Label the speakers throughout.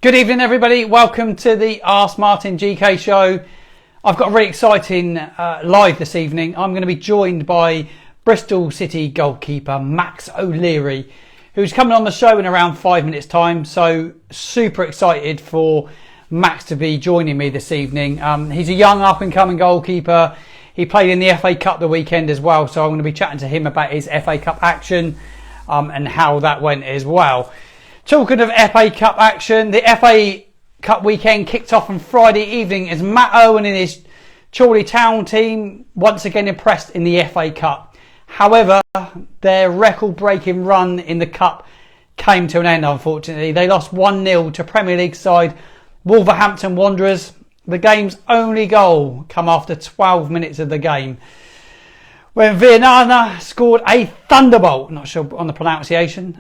Speaker 1: Good evening, everybody. Welcome to the Ask Martin GK show. I've got a really exciting live this evening. I'm going to be joined by Bristol City goalkeeper Max O'Leary, who's coming on the show in around 5 minutes time. So super excited for Max to be joining me this evening. He's a young up and coming goalkeeper. He played in the FA Cup the weekend as well. So I'm going to be chatting to him about his FA Cup action and how that went as well. Talking of FA Cup action, the FA Cup weekend kicked off on Friday evening as Matt Owen and his Chorley Town team once again impressed in the FA Cup. However, their record-breaking run in the Cup came to an end, unfortunately. They lost 1-0 to Premier League side Wolverhampton Wanderers. The game's only goal come after 12 minutes of the game, when Vianana scored a thunderbolt, not sure on the pronunciation,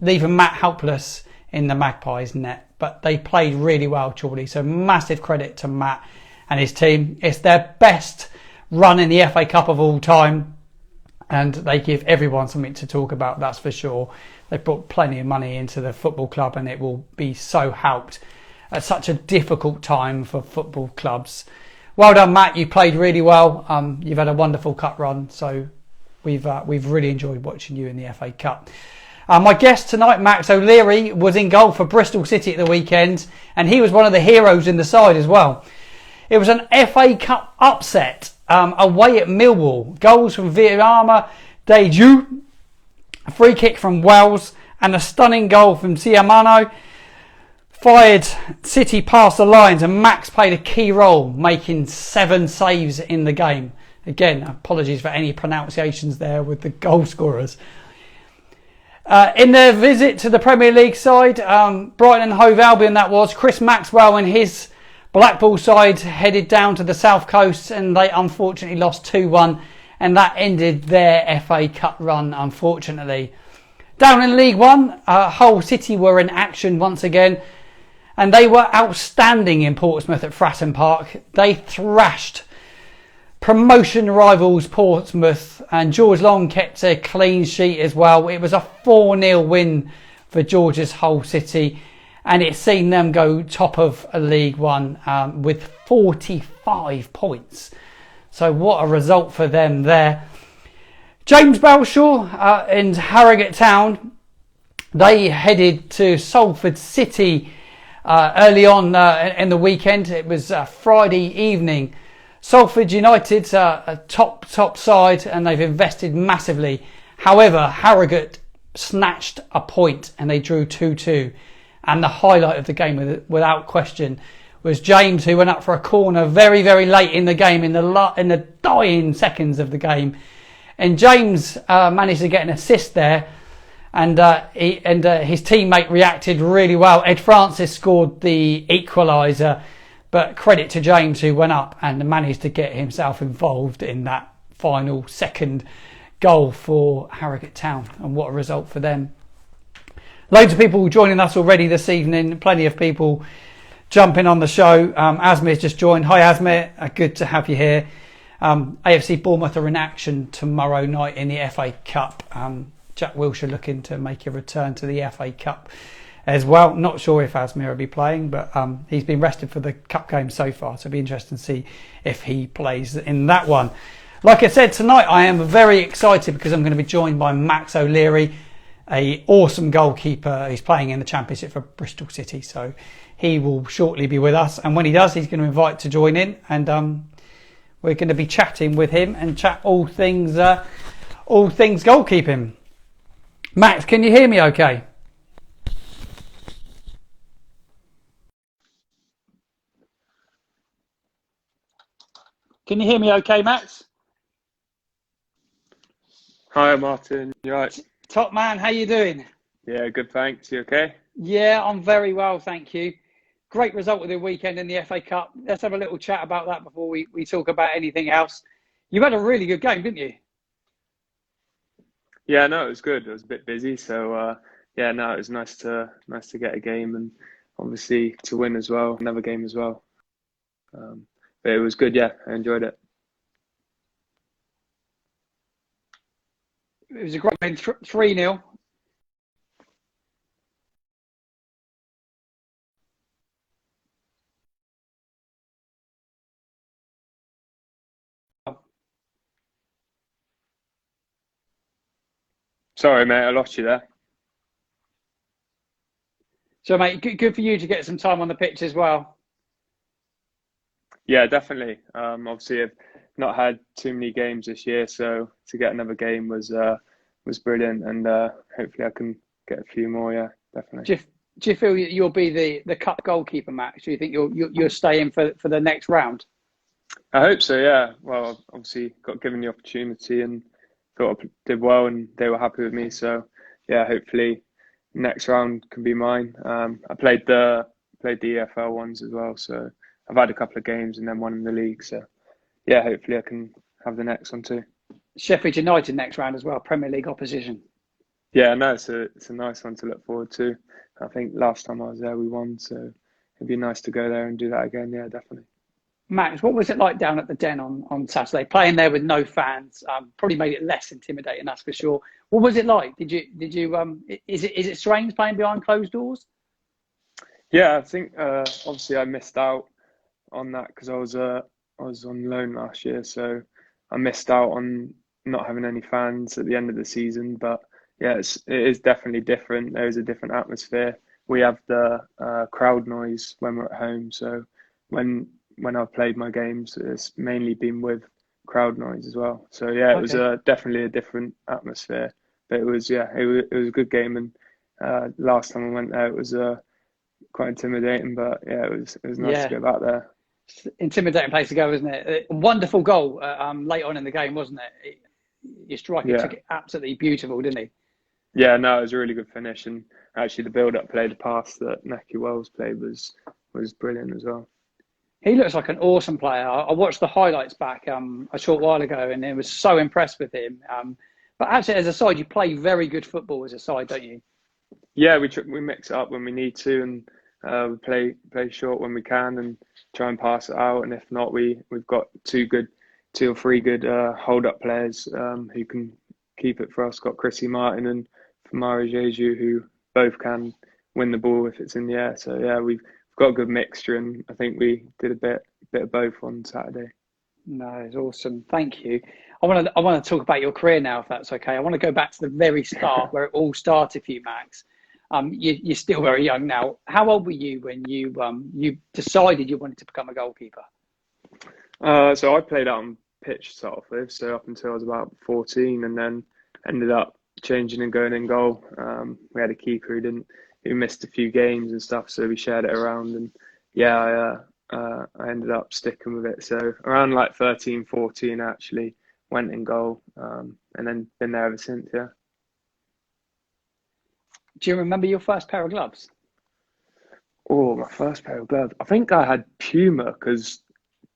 Speaker 1: leaving Matt helpless in the Magpies net. But they played really well, Chorley, so massive credit to Matt and his team. It's their best run in the FA Cup of all time, and they give everyone something to talk about, that's for sure. They've brought plenty of money into the football club, and it will be so helped at such a difficult time for football clubs. Well done, Matt. You played really well. You've had a wonderful cup run, so we've really enjoyed watching you in the FA Cup. My guest tonight, Max O'Leary, was in goal for Bristol City at the weekend, and he was one of the heroes in the side as well. It was an FA Cup upset away at Millwall. Goals from Vianana, Deju, a free kick from Wells, and a stunning goal from Siamano fired City past the lines, and Max played a key role, making 7 saves in the game. Again, apologies for any pronunciations there with the goal scorers. In their visit to the Premier League side, Brighton and Hove Albion that was, Chris Maxwell and his Blackpool side headed down to the South Coast, and they unfortunately lost 2-1, and that ended their FA Cup run, unfortunately. Down in League One, Hull City were in action once again, and they were outstanding in Portsmouth at Fratton Park. They thrashed promotion rivals Portsmouth, and George Long kept a clean sheet as well. It was a 4-0 win for George's Hull City, and it's seen them go top of League One with 45 points. So what a result for them there. James Belshaw and Harrogate Town, they headed to Salford City early on in the weekend. It was Friday evening. Salford United's a top side, and they've invested massively. However, Harrogate snatched a point and they drew 2-2. And the highlight of the game, without question, was James, who went up for a corner very, very late in the game, in the dying seconds of the game. And James managed to get an assist there. And his teammate reacted really well. Ed Francis scored the equaliser, but credit to James, who went up and managed to get himself involved in that final second goal for Harrogate Town. And what a result for them. Loads of people joining us already this evening. Plenty of people jumping on the show. Asmir's just joined. Hi, Asmir. Good to have you here. AFC Bournemouth are in action tomorrow night in the FA Cup. Jack Wilshere looking to make a return to the FA Cup as well. Not sure if Asmir will be playing, but he's been rested for the Cup game so far, so it'll be interesting to see if he plays in that one. Like I said, tonight I am very excited because I'm going to be joined by Max O'Leary, an awesome goalkeeper. He's playing in the Championship for Bristol City, so he will shortly be with us. And when he does, he's going to invite to join in, and we're going to be chatting with him and chat all things goalkeeping. Max, can you hear me okay? Can you hear me okay, Max?
Speaker 2: Hi, Martin. You right?
Speaker 1: Top man, how you doing?
Speaker 2: Yeah, good, thanks. You okay?
Speaker 1: Yeah, I'm very well, thank you. Great result of the weekend in the FA Cup. Let's have a little chat about that before we talk about anything else. You had a really good game, didn't you?
Speaker 2: Yeah, no, it was good. It was a bit busy, so yeah, no, it was nice to get a game and obviously to win as well, another game as well. But it was good, yeah, I enjoyed it.
Speaker 1: It was a great win, 3-0.
Speaker 2: Sorry, mate, I lost you there.
Speaker 1: So, mate, good for you to get some time on the pitch as well.
Speaker 2: Yeah, definitely. Obviously, I've not had too many games this year, so to get another game was brilliant, and hopefully I can get a few more. Yeah, definitely.
Speaker 1: Do you feel you'll be the cup goalkeeper, Max? Do you think you're staying for the next round?
Speaker 2: I hope so. Yeah. Well, obviously got given the opportunity and thought I did well, and they were happy with me. So yeah, hopefully next round can be mine. I played the EFL ones as well, so I've had a couple of games and then one in the league. So yeah, hopefully I can have the next one too.
Speaker 1: Sheffield United next round as well, Premier League opposition.
Speaker 2: Yeah, no, it's a nice one to look forward to. I think last time I was there we won, so it'd be nice to go there and do that again. Yeah, definitely.
Speaker 1: Max, what was it like down at the Den on Saturday, playing there with no fans? Probably made it less intimidating, that's for sure. What was it like? Did you is it strange playing behind closed doors?
Speaker 2: Yeah, I think obviously I missed out on that because I was on loan last year, so I missed out on not having any fans at the end of the season. But yeah, it is definitely different. There is a different atmosphere. We have the crowd noise when we're at home, so when I've played my games, it's mainly been with crowd noise as well. So yeah, it was
Speaker 1: Okay.
Speaker 2: definitely a different atmosphere. But it was a good game, and last time I went there, it was quite intimidating. But yeah, it was nice to
Speaker 1: Yeah.
Speaker 2: go back there.
Speaker 1: Intimidating place to go, isn't it? A wonderful goal late on in the game, wasn't it? Your striker
Speaker 2: Yeah.
Speaker 1: took it absolutely beautiful, didn't he?
Speaker 2: Yeah, no, it was a really good finish, and actually the build-up play, the pass that Necky Wells played was brilliant as well.
Speaker 1: He looks like an awesome player. I watched the highlights back a short while ago, and I was so impressed with him. But actually, as a side, you play very good football as a side, don't you?
Speaker 2: Yeah, we mix it up when we need to, and we play short when we can, and try and pass it out. And if not, we've got two or three good hold-up players who can keep it for us. Got Chrissy Martin and Famara Jeju, who both can win the ball if it's in the air. So yeah, we've got a good mixture, and I think we did a bit of both on Saturday.
Speaker 1: No, it's awesome. Thank you. I want to talk about your career now, if that's okay. I want to go back to the very start where it all started for you, Max. You're still very young now. How old were you when you decided you wanted to become a goalkeeper?
Speaker 2: So I played out on pitch to start off with, so up until I was about 14, and then ended up changing and going in goal. We had a keeper who missed a few games and stuff, so we shared it around, and yeah, I ended up sticking with it. So around like 13, 14, I actually went in goal, and then been there ever since. Yeah.
Speaker 1: Do you remember your first pair of gloves?
Speaker 2: Oh, my first pair of gloves. I think I had Puma because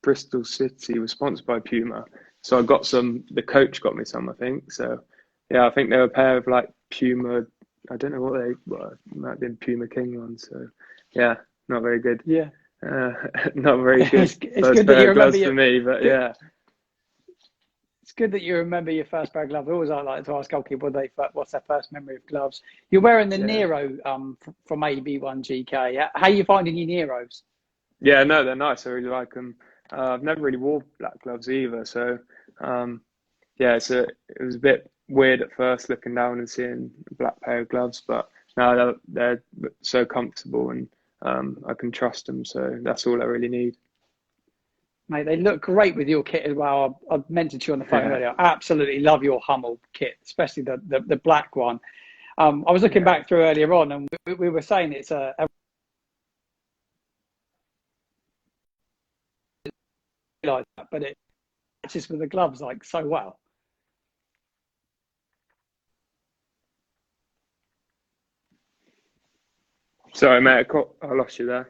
Speaker 2: Bristol City was sponsored by Puma. So I got some, the coach got me some, I think. So yeah, I think they were a pair of like Puma, I don't know what they were, might have been Puma King ones. So yeah, not very good.
Speaker 1: Yeah.
Speaker 2: Uh, not very good
Speaker 1: It's
Speaker 2: first
Speaker 1: good that you
Speaker 2: pair of
Speaker 1: remember
Speaker 2: gloves for me, but yeah.
Speaker 1: It's good that you remember your first pair of gloves. I always like to ask goalkeeper what's their first memory of gloves. You're wearing the
Speaker 2: Yeah.
Speaker 1: Nero from AB1 GK. How are you finding your Neros?
Speaker 2: Yeah, no, they're nice. I really like them. I've never really wore black gloves either. So yeah, it was a bit weird at first looking down and seeing a black pair of gloves, but now they're so comfortable, and I can trust them. So that's all I really need.
Speaker 1: Mate, they look great with your kit as well. I mentioned to you on the phone
Speaker 2: Yeah,
Speaker 1: earlier. I absolutely love your Hummel kit, especially the black one. I was looking
Speaker 2: yeah.
Speaker 1: back through earlier on, and we were saying it's a like that, but it matches with the gloves like so well.
Speaker 2: Sorry, mate, I lost you there.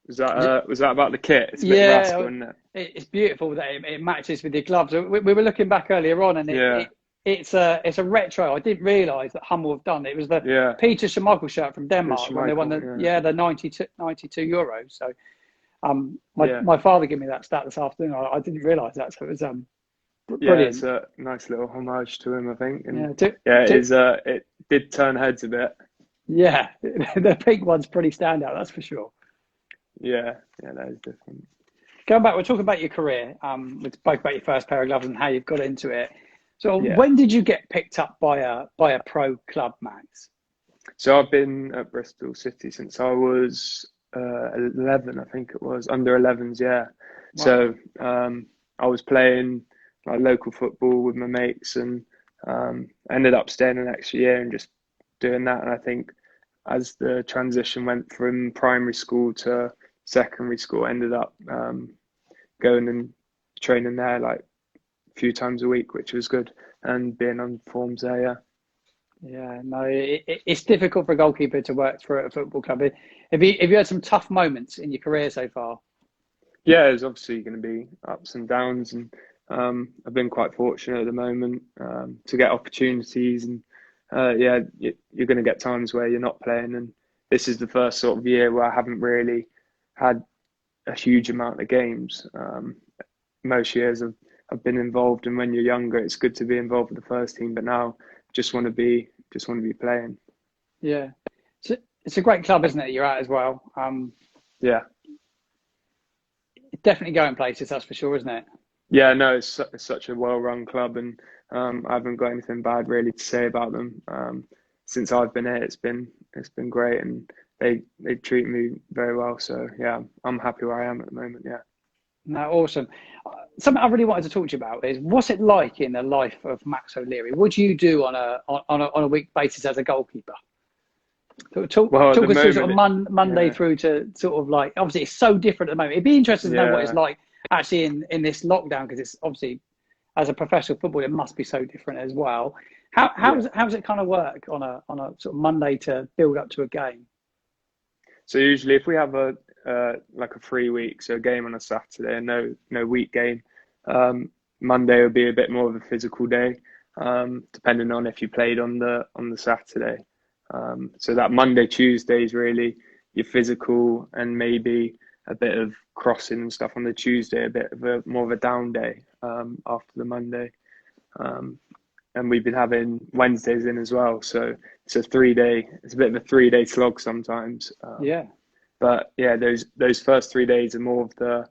Speaker 2: Was that about the kit? It's a bit rascal,
Speaker 1: Yeah,
Speaker 2: isn't it?
Speaker 1: it's beautiful that it matches with your gloves. We were looking back earlier on, and
Speaker 2: Yeah,
Speaker 1: it's a retro. I didn't realise that Hummel have done it. It was the
Speaker 2: yeah.
Speaker 1: Peter Schmeichel shirt from
Speaker 2: Good
Speaker 1: Denmark when they won
Speaker 2: Schmeichel, yeah,
Speaker 1: the 92 euros. So
Speaker 2: yeah.
Speaker 1: my father gave me that stat this afternoon. I didn't realise that, so it was
Speaker 2: Yeah, it's
Speaker 1: brilliant.
Speaker 2: a nice little homage to him, I think. And
Speaker 1: Yeah,
Speaker 2: yeah, it did turn heads a bit.
Speaker 1: yeah, the pink one's pretty standout, that's for sure.
Speaker 2: Yeah, yeah, that is different.
Speaker 1: Going back, we're talking about your career. We spoke about your first pair of gloves and how you've got into it. So
Speaker 2: Yeah.
Speaker 1: when did you get picked up by a pro club, Max?
Speaker 2: So I've been at Bristol City since I was 11, I think it was, under 11s, yeah.
Speaker 1: Wow.
Speaker 2: So I was playing like local football with my mates, and ended up staying an extra year and just doing that. And I think as the transition went from primary school to secondary school, I ended up going and training there like a few times a week, which was good, and being on forms there, yeah.
Speaker 1: Yeah, no, it's difficult for a goalkeeper to work for a football club. Have you had some tough moments in your career so far?
Speaker 2: Yeah, there's obviously going to be ups and downs, and I've been quite fortunate at the moment to get opportunities, and yeah, you're going to get times where you're not playing, and this is the first sort of year where I haven't really had a huge amount of games. Most years I've been involved, and when you're younger, it's good to be involved with the first team, but now just want to be playing.
Speaker 1: Yeah, it's a great club, isn't it? You're at as well.
Speaker 2: Yeah.
Speaker 1: It's definitely going places, that's for sure, isn't it?
Speaker 2: Yeah, no, it's such a well-run club, and I haven't got anything bad really to say about them. Since I've been here, it's been great, and they treat me very well. So yeah, I'm happy where I am at the moment. Yeah.
Speaker 1: No, awesome. Something I really wanted to talk to you about is what's it like in the life of Max O'Leary? What do you do on a week basis as a goalkeeper?
Speaker 2: Well, at the
Speaker 1: Talk us through sort
Speaker 2: moment,
Speaker 1: of Monday
Speaker 2: yeah,
Speaker 1: through to sort of like, obviously it's so different at the moment. It'd be interesting to know what it's
Speaker 2: yeah,
Speaker 1: like actually in this lockdown, because it's obviously, as a professional footballer, it must be so different as well. How
Speaker 2: yeah.
Speaker 1: does it kind of work on a sort of Monday to build up to a game?
Speaker 2: So usually, if we have a like a free week, so a game on a Saturday, and no week game, Monday would be a bit more of a physical day, depending on if you played on the Saturday. So that Monday, Tuesday is really your physical, and maybe a bit of crossing and stuff on the Tuesday, a bit of a more of a down day after the Monday. Um, and we've been having Wednesdays in as well. So it's a bit of a 3 day slog sometimes.
Speaker 1: Yeah.
Speaker 2: But yeah, those first 3 days are more of the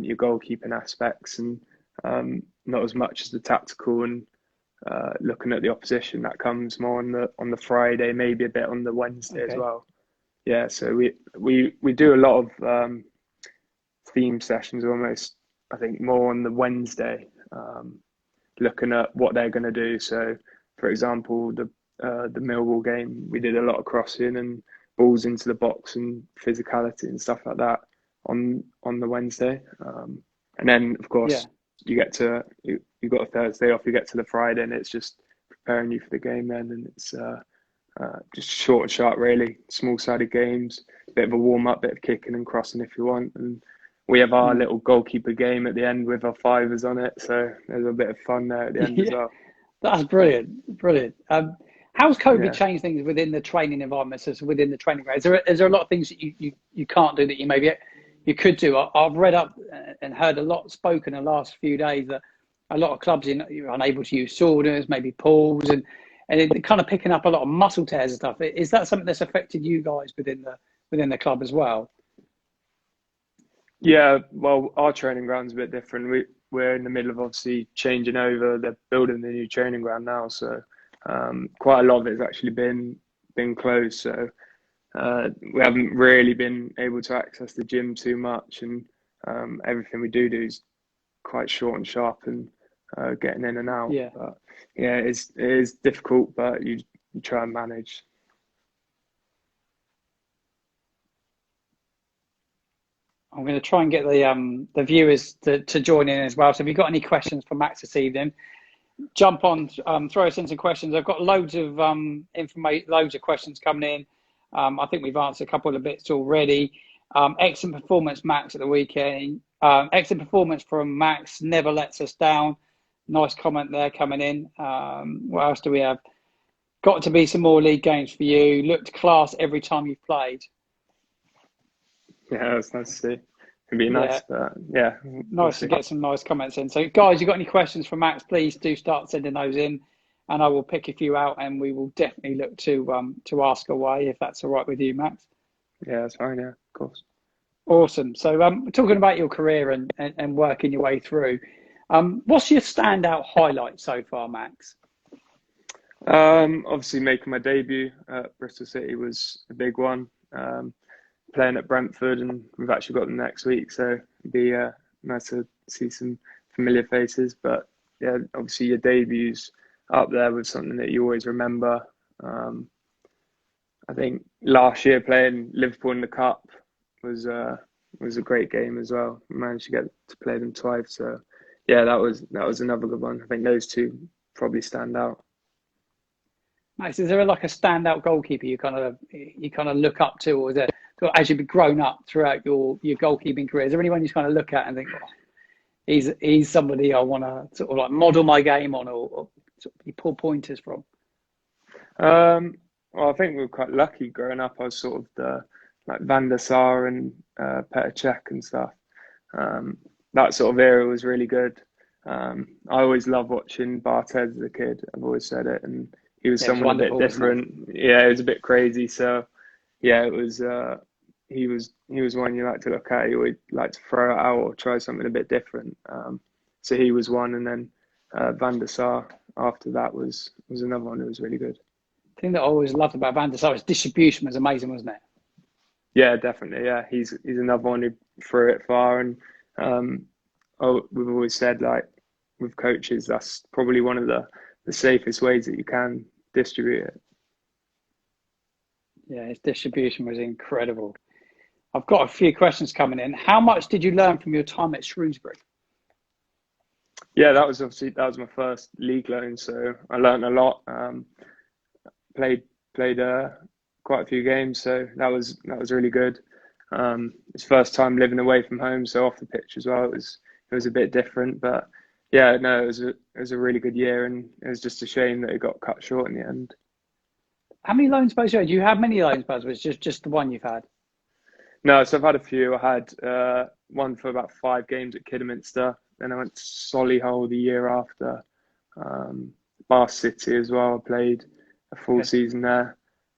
Speaker 2: your goalkeeping aspects, and not as much as the tactical and looking at the opposition. That comes more on the Friday, maybe a bit on the Wednesday as
Speaker 1: Okay.
Speaker 2: well. Yeah, so we do a lot of theme sessions almost. I think more on the Wednesday, looking at what they're going to do. So, for example, the Millwall game, we did a lot of crossing and balls into the box and physicality and stuff like that on the Wednesday. And then, of
Speaker 1: Yeah.
Speaker 2: course, you got a Thursday off. You get to the Friday, and it's just preparing you for the game. Then, and it's just short and sharp, really. Small-sided games, bit of a warm-up, bit of kicking and crossing if you want, and we have our
Speaker 1: Mm.
Speaker 2: little goalkeeper game at the end with our fivers on it, so there's a bit of fun there at the end as
Speaker 1: Yeah.
Speaker 2: well.
Speaker 1: That's brilliant. Brilliant. How's COVID
Speaker 2: Yeah.
Speaker 1: changed things within the training environments, as within the training ground? Is there a lot of things that you can't do that you maybe you could do? I've read up and heard a lot spoken in the last few days that a lot of clubs you're unable to use saunas, maybe pools, and it kind of picking up a lot of muscle tears and stuff. Is that something that's affected you guys within the club as well?
Speaker 2: Yeah, well, our training ground's a bit different. We're in the middle of obviously changing over. They're building the new training ground now, so quite a lot of it's actually been closed. So we haven't really been able to access the gym too much, and everything we do is quite short and sharp, and getting in and out.
Speaker 1: Yeah.
Speaker 2: But yeah, it is difficult, but you try and manage.
Speaker 1: I'm going to try and get the viewers to join in as well. So if you've got any questions for Max this evening, jump on, throw us in some questions. I've got loads of information, loads of questions coming in. I think we've answered a couple of bits already. Excellent performance, Max, at the weekend. Excellent performance from Max. Never lets us down. Nice comment there coming in. What else do we have? Got to be some more league games for you. Looked class every time you've played.
Speaker 2: Yeah, it's nice to see. It'd be
Speaker 1: Yeah,
Speaker 2: nice, but yeah, we'll
Speaker 1: nice to
Speaker 2: see.
Speaker 1: get some nice comments in. So, guys, you got any questions for Max? Please do start sending those in, and I will pick a few out, and we will definitely look to ask away if that's all right with you, Max.
Speaker 2: Yeah, that's fine. Yeah, of course.
Speaker 1: Awesome. So, talking about your career and working your way through, What's your standout highlight so far, Max?
Speaker 2: Obviously making my debut at Bristol City was a big one. Playing at Brentford, and we've actually got them next week, so it'd be nice to see some familiar faces. But yeah, obviously your debut's up there with something that you always remember. I think last year playing Liverpool in the Cup was was a great game as well. We managed to get to play them twice, so yeah, that was another good one. I think those two probably stand out.
Speaker 1: Max, is there like a standout goalkeeper you kind of look up to, or is there as you've grown up throughout your goalkeeping career? Is there anyone you kind of look at and think, oh, he's somebody I want to sort of like model my game on, or sort of pull pointers from?
Speaker 2: Well, I think we were quite lucky growing up. I was sort of the like Van der Sar and Petr Cech and stuff. That sort of era was really good. I always loved watching Barthez as a kid. I've always said it, and he was
Speaker 1: Yeah, it was
Speaker 2: someone a bit
Speaker 1: wonderful, wasn't it?
Speaker 2: different. Yeah, it was a bit crazy. So yeah, it was. He was one you like to look at. He would like to throw it out or try something a bit different. So he was one, and then Van der Sar after that was another one who was really good.
Speaker 1: The thing that I always loved about Van der Sar, his distribution was amazing, wasn't it?
Speaker 2: Yeah, definitely. Yeah, he's another one who threw it far, and we've always said like with coaches, that's probably one of the safest ways that you can distribute it.
Speaker 1: Yeah, his distribution was incredible. I've got a few questions coming in. How much did you learn from your time at Shrewsbury?
Speaker 2: Yeah, that was my first league loan, so I learned a lot. Played quite a few games, so that was really good. It's first time living away from home, so off the pitch as well. It was a bit different, but yeah, no, it was a really good year, and it was just a shame that it got cut short in the end.
Speaker 1: How many loan spells you had? Do you have many loan spells? Was it just the one you've had?
Speaker 2: No, so I've had a few. I had one for about 5 games at Kidderminster. Then I went to Solihull the year after. Bath City as well. I played a full
Speaker 1: Okay.
Speaker 2: season there,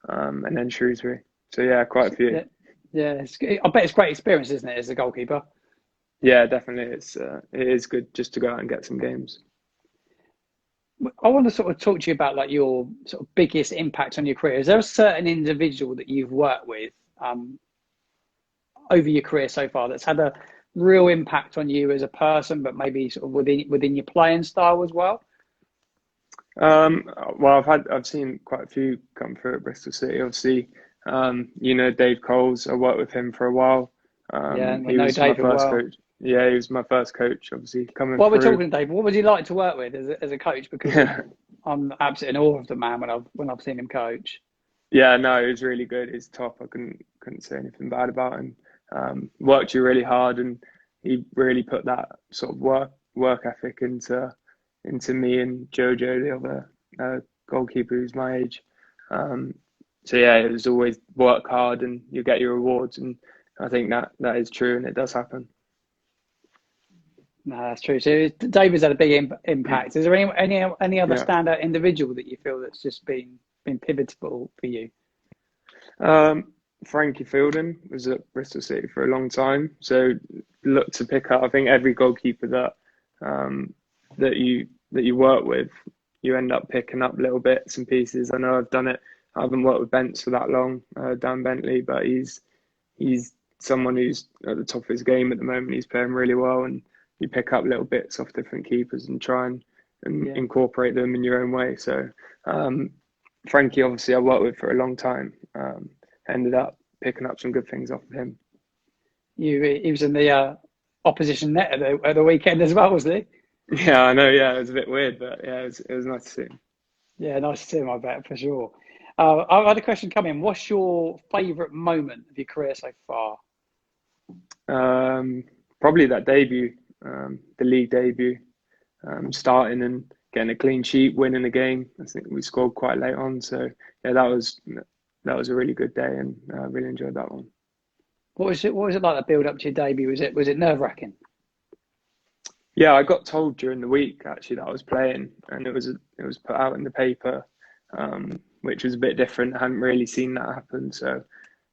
Speaker 2: and then Shrewsbury. So yeah, quite a few.
Speaker 1: Yeah, yeah. I bet it's great experience, isn't it, as a goalkeeper?
Speaker 2: Yeah, definitely. It is good just to go out and get some games.
Speaker 1: I want to sort of talk to you about like your sort of biggest impact on your career. Is there a certain individual that you've worked with over your career so far that's had a real impact on you as a person, but maybe sort of within your playing style as well?
Speaker 2: Well, I've seen quite a few come through at Bristol City. Obviously, Dave Coles. I worked with him for a while.
Speaker 1: Yeah, and we
Speaker 2: He
Speaker 1: know
Speaker 2: was my
Speaker 1: David
Speaker 2: first
Speaker 1: well.
Speaker 2: coach. Yeah, he was my first coach. Obviously, coming
Speaker 1: While we're
Speaker 2: through.
Speaker 1: talking, David, what was he like to work with as a coach? Because
Speaker 2: Yeah,
Speaker 1: I'm absolutely in awe of the man when I've seen him coach.
Speaker 2: yeah, no, he was really good. He's top. I couldn't say anything bad about him. Worked you really hard, and he really put that sort of work ethic into me and Jojo, the other goalkeeper who's my age. Um, so yeah, it was always work hard and you get your rewards, and I think that is true and it does happen.
Speaker 1: No, that's true. So David's had a big impact. Is there any other
Speaker 2: Yeah.
Speaker 1: standout individual that you feel that's just been pivotal for you?
Speaker 2: Frankie Fielding was at Bristol City for a long time, so look to pick up. I think every goalkeeper um, that you work with, you end up picking up little bits and pieces. I know I've done it. I haven't worked with Bents for that long, Dan Bentley, but he's someone who's at the top of his game at the moment. He's playing really well, and you pick up little bits off different keepers and try and
Speaker 1: Yeah.
Speaker 2: incorporate them in your own way. So Frankie, obviously, I worked with for a long time. Ended up picking up some good things off of him.
Speaker 1: He was in the opposition net at the weekend as well, wasn't he?
Speaker 2: Yeah, I know. Yeah, it was a bit weird, but yeah, it was nice to see him.
Speaker 1: Yeah, nice to see him, I bet, for sure. I've had a question come in. What's your favourite moment of your career so far?
Speaker 2: Probably that debut, the league debut, starting and getting a clean sheet, winning the game. I think we scored quite late on, so yeah, that was a really good day, and I really enjoyed that one.
Speaker 1: What was it like the build up to your debut? Was it nerve wracking?
Speaker 2: Yeah, I got told during the week actually that I was playing, and it was put out in the paper, which was a bit different. I hadn't really seen that happen, so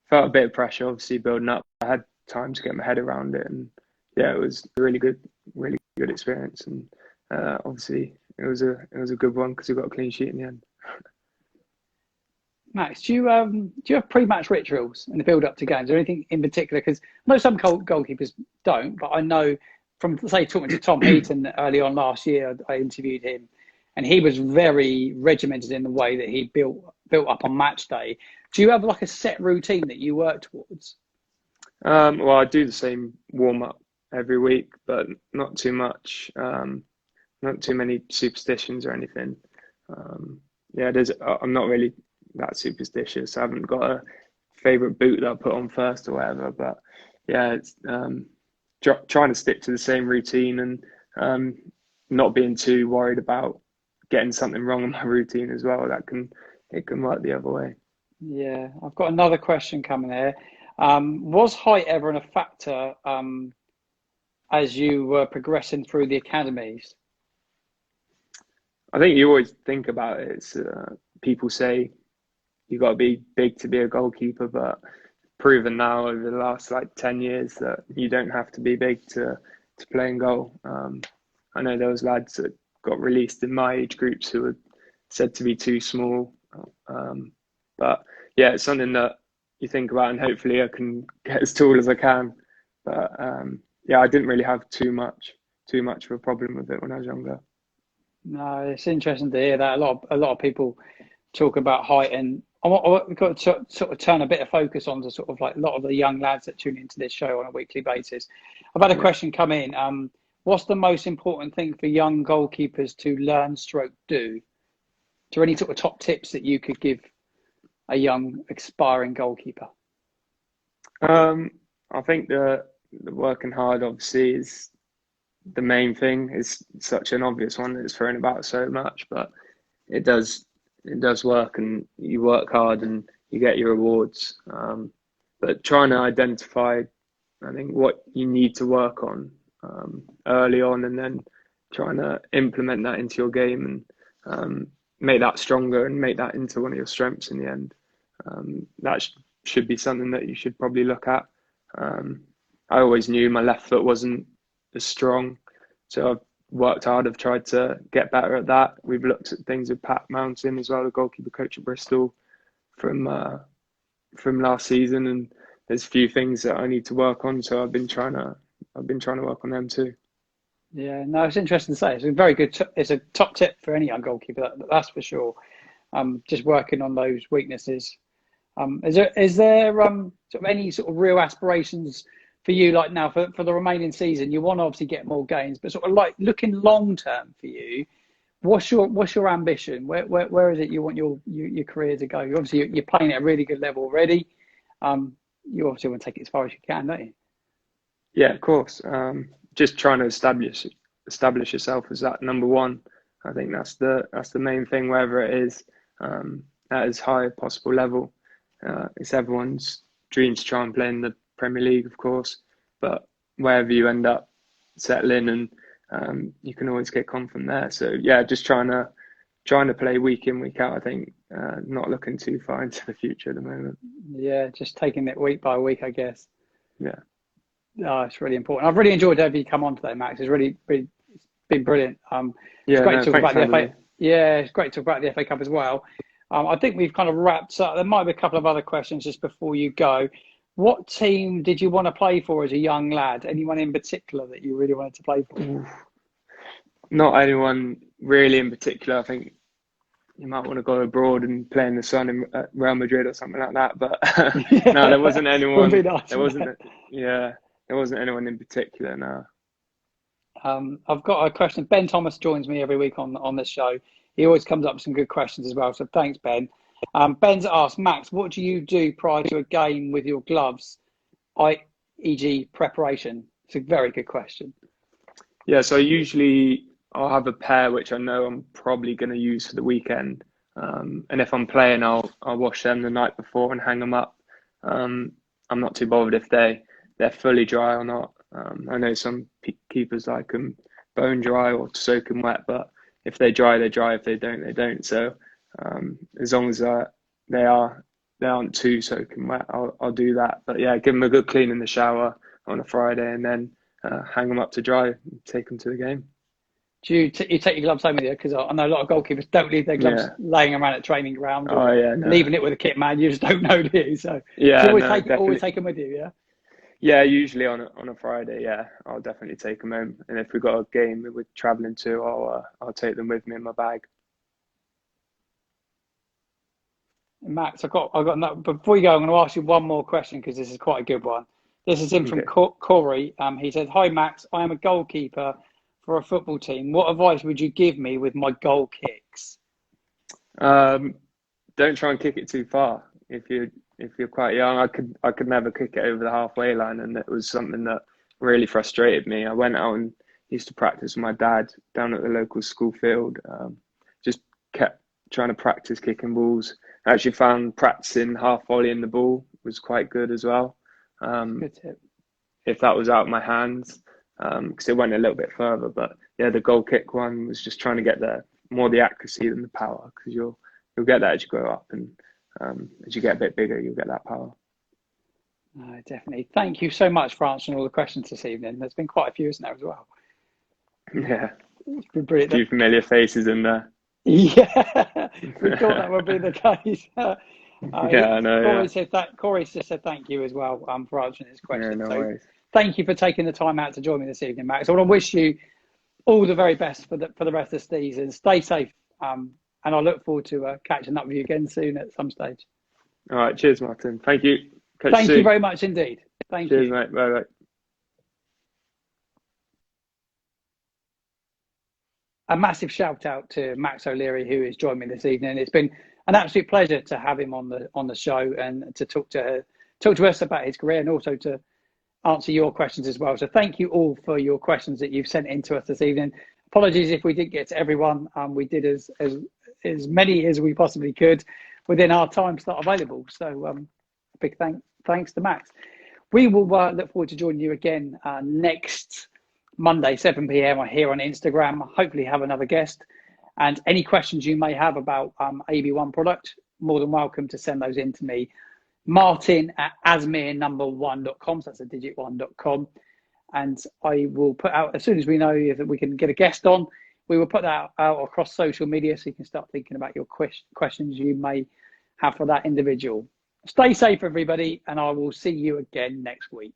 Speaker 2: felt a bit of pressure, obviously building up. I had time to get my head around it, and yeah, it was a really good experience, and obviously it was a good one because we got a clean sheet in the end.
Speaker 1: Max, do you have pre-match rituals in the build-up to games, or anything in particular? Because I know some goalkeepers don't, but I know from, say, talking to Tom Heaton early on last year, I interviewed him, and he was very regimented in the way that he built up on match day. Do you have like a set routine that you work towards?
Speaker 2: Well, I do the same warm up every week, but not too much. Not too many superstitions or anything. Yeah, I'm not really that superstitious. I haven't got a favorite boot that I put on first or whatever. But yeah, it's trying to stick to the same routine and not being too worried about getting something wrong in my routine as well. It can work the other way.
Speaker 1: Yeah, I've got another question coming here. Was height ever a factor as you were progressing through the academies?
Speaker 2: I think you always think about it. It's people say you got to be big to be a goalkeeper, but proven now over the last like 10 years that you don't have to be big to play in goal. I know there was lads that got released in my age groups who were said to be too small. But yeah, it's something that you think about, and hopefully I can get as tall as I can. But yeah, I didn't really have too much of a problem with it when I was younger.
Speaker 1: No, it's interesting to hear that. A lot of people talk about height, and we've got to sort of turn a bit of focus on to sort of like a lot of the young lads that tune into this show on a weekly basis. I've had a
Speaker 2: Yeah.
Speaker 1: question come in. What's the most important thing for young goalkeepers to learn stroke do? Is there any sort of top tips that you could give a young aspiring goalkeeper?
Speaker 2: I think the working hard obviously is the main thing. It's such an obvious one that it's thrown about so much, but it does work, and you work hard and you get your rewards. But trying to identify, I think, what you need to work on early on, and then trying to implement that into your game and make that stronger and make that into one of your strengths in the end. That should be something that you should probably look at. I always knew my left foot wasn't as strong, so I've worked hard. I've tried to get better at that. We've looked at things with Pat Mountain as well, the goalkeeper coach at Bristol, from last season, and there's a few things that I need to work on. So I've been trying to work on them too.
Speaker 1: Yeah, no, it's interesting to say. It's a very good. It's a top tip for any young goalkeeper. That's for sure. Just working on those weaknesses. Is there sort of any sort of real aspirations for you, like now for the remaining season? You want to obviously get more games, but sort of like looking long term for you, what's your ambition? Where is it you want your career to go? You're playing at a really good level already. You obviously want to take it as far as you can, don't you?
Speaker 2: Yeah, of course. Just trying to establish yourself as that number one. I think that's the main thing, wherever it is, at as high a possible level. It's everyone's dream to try and play in the Premier League, of course, but wherever you end up settling, and you can always kick on from there. So yeah, just trying to play week in, week out. I think not looking too far into the future at the moment.
Speaker 1: Yeah, just taking it week by week, I guess.
Speaker 2: Yeah.
Speaker 1: Oh, it's really important. I've really enjoyed having you come on today, Max. It's really it's been brilliant. It's
Speaker 2: Yeah,
Speaker 1: great
Speaker 2: no,
Speaker 1: to talk
Speaker 2: thanks
Speaker 1: about the
Speaker 2: for having
Speaker 1: FA.
Speaker 2: me.
Speaker 1: Yeah, it's great to talk about the FA Cup as well. I think we've kind of wrapped up. There might be a couple of other questions just before you go. What team did you want to play for as a young lad? Anyone in particular that you really wanted to play for?
Speaker 2: Ooh, not anyone really in particular. I think you might want to go abroad and play in the sun in Real Madrid or something like that. But no, there wasn't
Speaker 1: Would be
Speaker 2: anyone.
Speaker 1: nice,
Speaker 2: There
Speaker 1: wouldn't
Speaker 2: wasn't.
Speaker 1: it?
Speaker 2: Yeah, there wasn't anyone in particular. No.
Speaker 1: I've got a question. Ben Thomas joins me every week on this show. He always comes up with some good questions as well. So thanks, Ben. Ben's asked, Max, what do you do prior to a game with your gloves, e.g. preparation? It's a very good question.
Speaker 2: Yeah, so usually I'll have a pair which I know I'm probably going to use for the weekend. And if I'm playing, I'll wash them the night before and hang them up. I'm not too bothered if they're fully dry or not. I know some keepers like them bone dry or soaking wet, but if they dry, they dry. If they don't, they don't. So as long as they aren't too soaking wet, I'll do that. But yeah, give them a good clean in the shower on a Friday, and then hang them up to dry, and take them to the game.
Speaker 1: Do you take your gloves home with you? Because I know a lot of goalkeepers don't leave their gloves
Speaker 2: Yeah.
Speaker 1: laying around at training ground
Speaker 2: Oh
Speaker 1: or
Speaker 2: yeah, no.
Speaker 1: leaving it with a kit man. You just don't know, do you? So do you
Speaker 2: Yeah,
Speaker 1: always
Speaker 2: no,
Speaker 1: always
Speaker 2: definitely.
Speaker 1: take them with you? Yeah.
Speaker 2: Yeah, usually on a Friday, yeah, I'll definitely take them home. And if we've got a game that we're traveling to, I'll take them with me in my bag.
Speaker 1: Max, I've got before you go, I'm going to ask you one more question because this is quite a good one. This is in from
Speaker 2: Okay.
Speaker 1: Corey. He said, "Hi Max, I am a goalkeeper for a football team. What advice would you give me with my goal kicks?"
Speaker 2: Um, don't try and kick it too far. If you're quite young, I could never kick it over the halfway line, and it was something that really frustrated me. I went out and used to practice with my dad down at the local school field. Just kept trying to practice kicking balls. I actually found practicing half volleying the ball was quite good as well. Um,
Speaker 1: Good tip.
Speaker 2: if that was out of my hands, because it went a little bit further. But yeah, the goal kick one was just trying to get there, more the accuracy than the power, because you'll get that as you grow up, and as you get a bit bigger, you'll get that power.
Speaker 1: No, definitely. Thank you so much for answering all the questions this evening. There's been quite a few, isn't there, as well?
Speaker 2: Yeah,
Speaker 1: It's been
Speaker 2: a few
Speaker 1: brilliant.
Speaker 2: familiar faces in there.
Speaker 1: Yeah, we thought that would be the case.
Speaker 2: Yeah, I know.
Speaker 1: Corey
Speaker 2: Yeah,
Speaker 1: said that. Corey just said thank you as well for answering his
Speaker 2: yeah,
Speaker 1: question.
Speaker 2: no
Speaker 1: So
Speaker 2: worries.
Speaker 1: thank you for taking the time out to join me this evening, Max. I want to wish you all the very best for the rest of the season. Stay safe, and I look forward to catching up with you again soon at some stage.
Speaker 2: All right, cheers, Martin. Thank you. Catch you
Speaker 1: Thank you
Speaker 2: soon.
Speaker 1: very much indeed. Thank
Speaker 2: Cheers,
Speaker 1: you.
Speaker 2: mate. Bye, bye.
Speaker 1: A massive shout out to Max O'Leary, who has joined me this evening. It's been an absolute pleasure to have him on the show and to talk to us about his career and also to answer your questions as well. So thank you all for your questions that you've sent in to us this evening. Apologies if we didn't get to everyone. We did as many as we possibly could within our time slot available. So big thanks to Max. We will look forward to joining you again next Monday, 7 p.m. here on Instagram. Hopefully have another guest. And any questions you may have about AB1 product, more than welcome to send those in to me. Martin at asmir1.com. So that's a digit 1.com. And I will put out, as soon as we know if we can get a guest on, we will put that out across social media so you can start thinking about your questions you may have for that individual. Stay safe, everybody, and I will see you again next week.